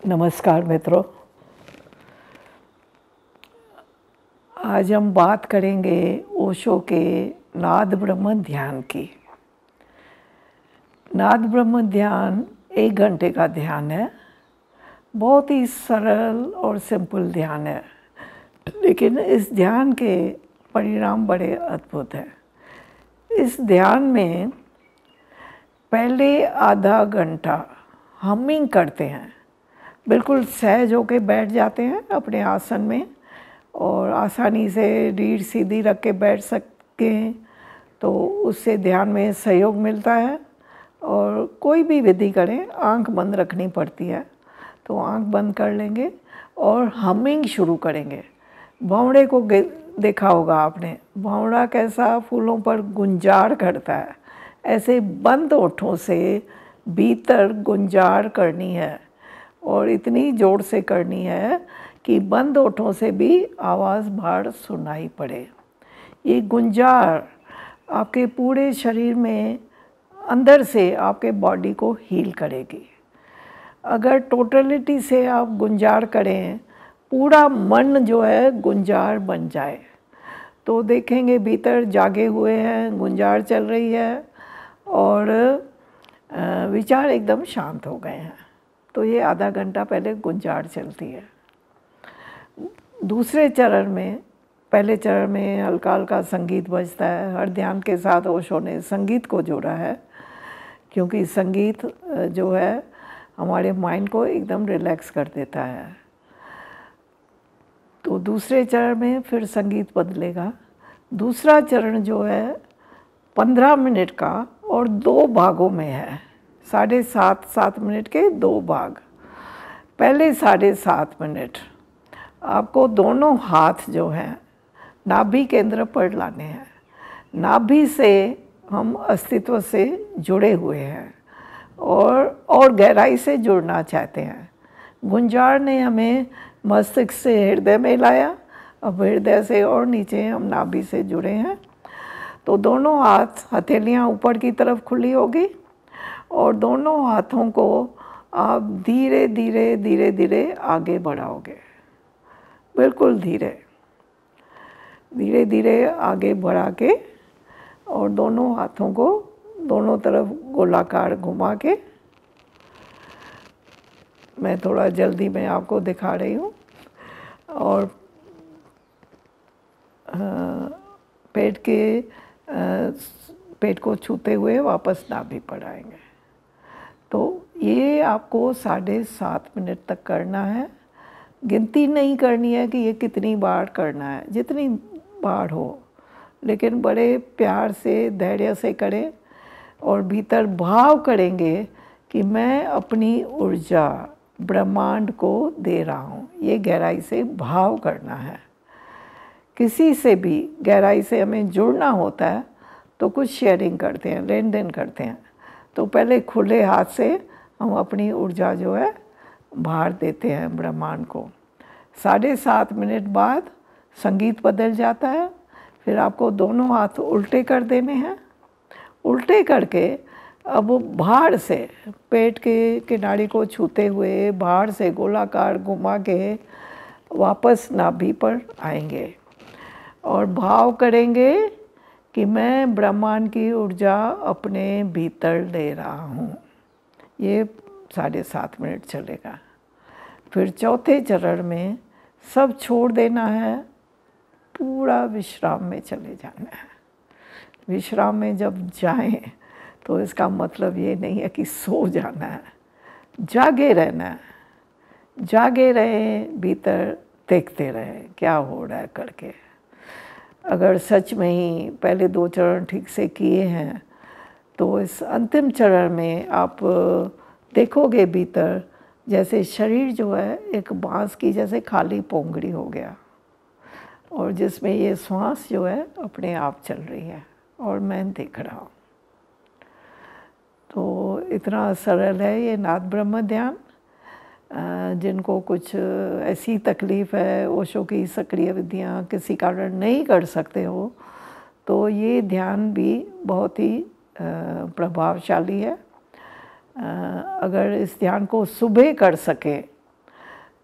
नमस्कार मित्रों। आज हम बात करेंगे ओशो के नाद ब्रह्म ध्यान की। नाद ब्रह्म ध्यान 1 घंटे का ध्यान है। बहुत ही सरल और सिंपल ध्यान है, लेकिन इस ध्यान के परिणाम बड़े अद्भुत हैं। इस ध्यान में पहले आधा घंटा हमिंग करते हैं, बिल्कुल सहज होके बैठ जाते हैं अपने आसन में और आसानी से रीढ़ सीधी रख के बैठ सकते हैं, तो उससे ध्यान में सहयोग मिलता है। और कोई भी विधि करें, आंख बंद रखनी पड़ती है, तो आंख बंद कर लेंगे और हमिंग शुरू करेंगे। भंवड़े को देखा होगा आपने, भंवड़ा कैसा फूलों पर गुंजार करता है, ऐसे बंद ओठों से भीतर गुंजार करनी है और इतनी जोर से करनी है कि बंद ओठों से भी आवाज़ बाहर सुनाई पड़े। ये गुंजार आपके पूरे शरीर में अंदर से आपके बॉडी को हील करेगी। अगर टोटलिटी से आप गुंजार करें, पूरा मन जो है गुंजार बन जाए, तो देखेंगे भीतर जागे हुए हैं, गुंजार चल रही है और विचार एकदम शांत हो गए हैं। तो ये आधा घंटा पहले गुंजार चलती है। दूसरे चरण में, पहले चरण में हल्का हल्का संगीत बजता है। हर ध्यान के साथ ओशो ने संगीत को जोड़ा है, क्योंकि संगीत जो है हमारे माइंड को एकदम रिलैक्स कर देता है। तो दूसरे चरण में फिर संगीत बदलेगा। दूसरा चरण जो है 15 मिनट का और 2 भागों में है। 7.5 मिनट के 2 भाग। पहले 7.5 मिनट आपको दोनों हाथ जो हैं नाभि केंद्र पर लाने हैं। नाभि से हम अस्तित्व से जुड़े हुए हैं और गहराई से जुड़ना चाहते हैं। गुंजार ने हमें मस्तिष्क से हृदय में लाया, अब हृदय से और नीचे हम नाभि से जुड़े हैं। तो दोनों हाथ, हथेलियाँ ऊपर की तरफ खुली होगी और दोनों हाथों को आप धीरे धीरे धीरे धीरे आगे बढ़ाओगे, बिल्कुल धीरे धीरे धीरे आगे बढ़ा के और दोनों हाथों को दोनों तरफ गोलाकार घुमा के, मैं थोड़ा जल्दी में आपको दिखा रही हूँ, और पेट को छूते हुए वापस नाभि पर आएंगे। तो ये आपको 7.5 मिनट तक करना है। गिनती नहीं करनी है कि ये कितनी बार करना है, जितनी बार हो, लेकिन बड़े प्यार से, धैर्य से करें और भीतर भाव करेंगे कि मैं अपनी ऊर्जा ब्रह्मांड को दे रहा हूँ। ये गहराई से भाव करना है। किसी से भी गहराई से हमें जुड़ना होता है तो कुछ शेयरिंग करते हैं, लेन देन करते हैं। तो पहले खुले हाथ से हम अपनी ऊर्जा जो है बाहर देते हैं ब्रह्मांड को। 7.5 मिनट बाद संगीत बदल जाता है। फिर आपको दोनों हाथ उल्टे कर देने हैं। उल्टे करके अब बाहर से पेट के किनारे को छूते हुए बाहर से गोलाकार घुमा के वापस नाभि पर आएंगे और भाव करेंगे कि मैं ब्रह्मांड की ऊर्जा अपने भीतर ले रहा हूँ। ये 7.5 मिनट चलेगा। फिर चौथे चरण में सब छोड़ देना है, पूरा विश्राम में चले जाना है। विश्राम में जब जाएं तो इसका मतलब ये नहीं है कि सो जाना है, जागे रहना है। जागे रहें, भीतर देखते रहें क्या हो रहा है करके। अगर सच में ही पहले 2 चरण ठीक से किए हैं तो इस अंतिम चरण में आप देखोगे भीतर जैसे शरीर जो है एक बांस की जैसे खाली पोंगड़ी हो गया, और जिसमें ये श्वास जो है अपने आप चल रही है और मैं देख रहा हूँ। तो इतना सरल है ये नाद ब्रह्म ध्यान। जिनको कुछ ऐसी तकलीफ़ है, ओशो की सक्रिय विधियाँ किसी कारण नहीं कर सकते हो, तो ये ध्यान भी बहुत ही प्रभावशाली है। अगर इस ध्यान को सुबह कर सके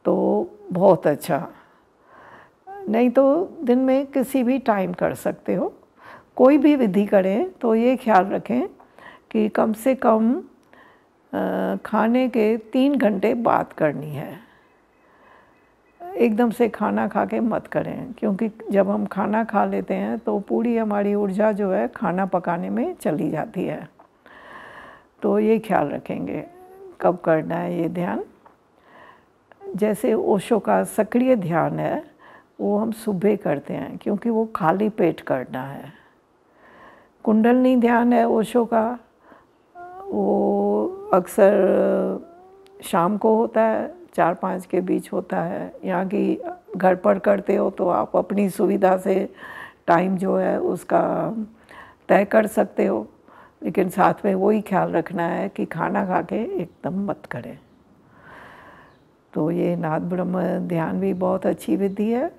तो बहुत अच्छा। नहीं तो दिन में किसी भी टाइम कर सकते हो। कोई भी विधि करें तो ये ख्याल रखें कि कम से कम खाने के 3 घंटे बाद करनी है। एकदम से खाना खा के मत करें, क्योंकि जब हम खाना खा लेते हैं तो पूरी हमारी ऊर्जा जो है खाना पकाने में चली जाती है। तो ये ख्याल रखेंगे कब करना है ये ध्यान। जैसे ओशो का सक्रिय ध्यान है वो हम सुबह करते हैं, क्योंकि वो खाली पेट करना है। कुंडलनी ध्यान है ओशो का, वो अक्सर शाम को होता है, 4-5 के बीच होता है। यहाँ की घर पर करते हो तो आप अपनी सुविधा से टाइम जो है उसका तय कर सकते हो, लेकिन साथ में वही ख्याल रखना है कि खाना खा के एकदम मत करें। तो ये नाद ब्रह्म ध्यान भी बहुत अच्छी विधि है,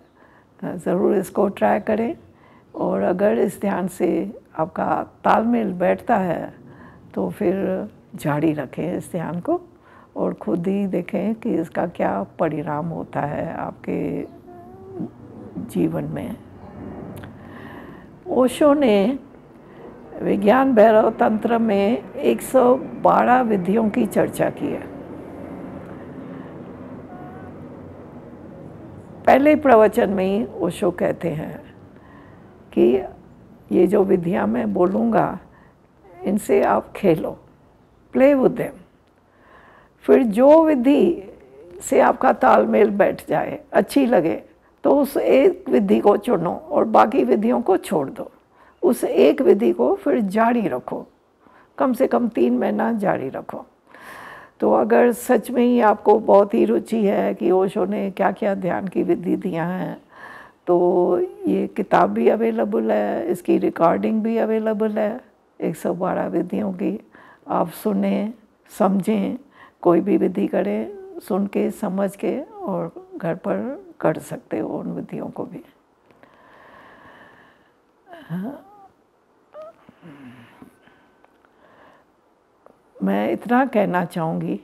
ज़रूर इसको ट्राई करें। और अगर इस ध्यान से आपका तालमेल बैठता है तो फिर जारी रखें इस ध्यान को, और खुद ही देखें कि इसका क्या परिणाम होता है आपके जीवन में। ओशो ने विज्ञान भैरव तंत्र में 112 विधियों की चर्चा की है। पहले प्रवचन में ही ओशो कहते हैं कि ये जो विधियां मैं बोलूँगा इनसे आप खेलो, प्ले विद देम। फिर जो विधि से आपका तालमेल बैठ जाए, अच्छी लगे, तो उस एक विधि को चुनो और बाकी विधियों को छोड़ दो। उस एक विधि को फिर जारी रखो, कम से कम 3 महीना जारी रखो। तो अगर सच में ही आपको बहुत ही रुचि है कि ओशो ने क्या क्या ध्यान की विधि दिया हैं, तो ये किताब भी अवेलेबल है, इसकी रिकॉर्डिंग भी अवेलेबल है 112 विधियों की। आप सुने, समझें, कोई भी विधि करें, सुन के समझ के, और घर पर कर सकते हो उन विधियों को भी। मैं इतना कहना चाहूँगी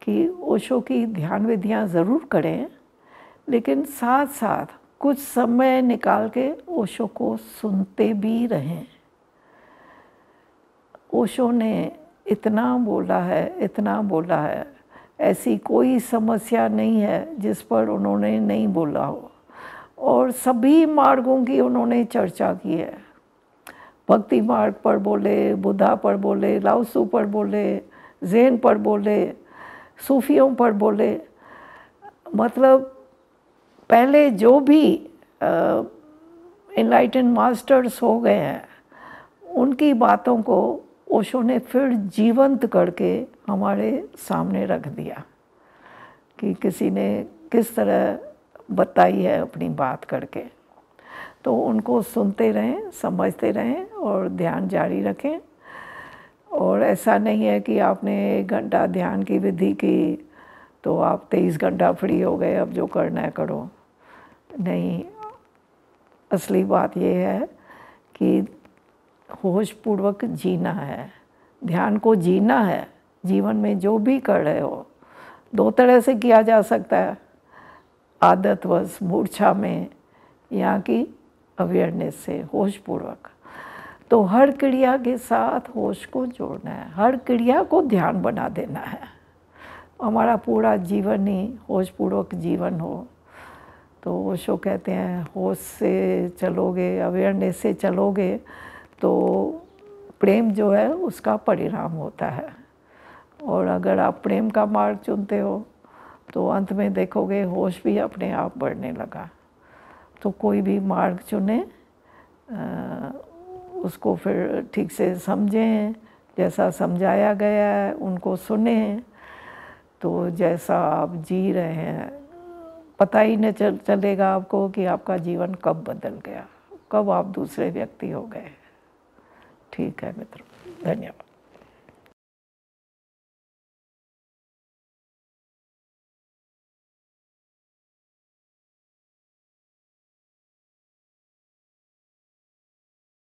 कि ओशो की ध्यान विधियाँ ज़रूर करें, लेकिन साथ साथ कुछ समय निकाल के ओशो को सुनते भी रहें। ओशो ने इतना बोला है, इतना बोला है, ऐसी कोई समस्या नहीं है जिस पर उन्होंने नहीं बोला हो, और सभी मार्गों की उन्होंने चर्चा की है। भक्ति मार्ग पर बोले, बुद्धा पर बोले, लाओत्सु पर बोले, ज़ेन पर बोले, सूफियों पर बोले। मतलब पहले जो भी एनलाइटन मास्टर्स हो गए हैं, उनकी बातों को ओशो ने फिर जीवंत करके हमारे सामने रख दिया कि किसी ने किस तरह बताई है अपनी बात करके। तो उनको सुनते रहें, समझते रहें और ध्यान जारी रखें। और ऐसा नहीं है कि आपने 1 घंटा ध्यान की विधि की तो आप 23 घंटा फ्री हो गए, अब जो करना है करो। नहीं, असली बात ये है कि होशपूर्वक जीना है, ध्यान को जीना है। जीवन में जो भी कर रहे हो 2 तरह से किया जा सकता है, आदतवश, मूर्छा में, यहाँ की अवेयरनेस से, होशपूर्वक। तो हर क्रिया के साथ होश को जोड़ना है, हर क्रिया को ध्यान बना देना है। हमारा पूरा जीवन ही होशपूर्वक जीवन हो। तो ओशो कहते हैं होश से चलोगे, अवेयरनेस से चलोगे तो प्रेम जो है उसका परिणाम होता है। और अगर आप प्रेम का मार्ग चुनते हो तो अंत में देखोगे होश भी अपने आप बढ़ने लगा। तो कोई भी मार्ग चुने, उसको फिर ठीक से समझें, जैसा समझाया गया है उनको सुने, तो जैसा आप जी रहे हैं पता ही नहीं चलेगा आपको कि आपका जीवन कब बदल गया, कब आप दूसरे व्यक्ति हो गए। ठीक है मित्रों, धन्यवाद।